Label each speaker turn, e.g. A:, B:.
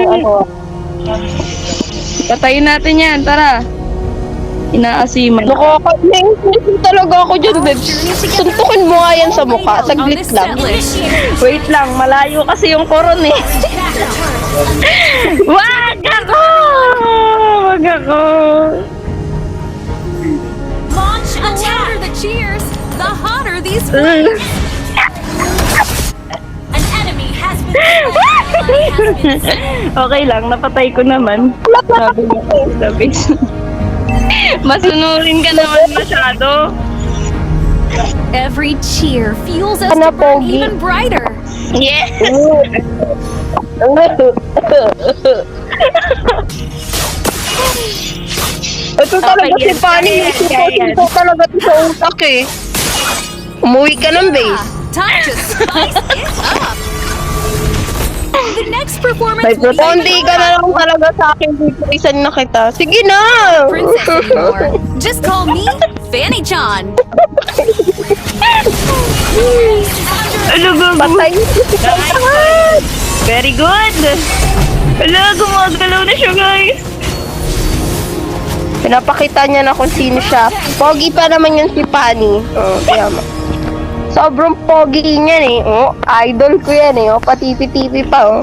A: ano.
B: Patayin natin yan, tara. Inaasiman.
A: Nakakainis talaga ako dyan, Bebs. Suntukin mo nga yan sa mukha.
C: On
A: Saglit
C: this
A: lang.
C: set list.
B: Wait lang, malayo kasi yung koron eh. Wag ako! Wag ako!
C: Launch attack. The louder the cheers, the hotter these flames. An enemy has been slain.
B: Okay lang, napatay ko naman. Sabi mo ko sa base. Masunurin ka naman masyado.
C: Every cheer fuels us
A: Ano,
C: to burn
A: Pogi?
C: even brighter.
B: Yes!
A: Ito talaga
B: Okay,
A: si
B: yan,
A: Fanny.
B: kaya yan.
A: Ito talaga sa utak eh. Umuwi ka ng base.
C: Time to spice it up. The next performance will be
A: Kundi ka na lang talaga sa akin dito. Isan na kita. Sige na!
C: princess anymore. Just call me Fanny Chan.
B: Ano ba?
A: Patay.
B: Very good! Hala, gumagalaw na siya, guys.
A: Pinapakita niya na kung sino siya. Pogi pa naman yan si Fanny. Oh, kaya sobrang pogi niyan eh. Oh, idol ko yan eh. Oh, patipi-tipi pa oh.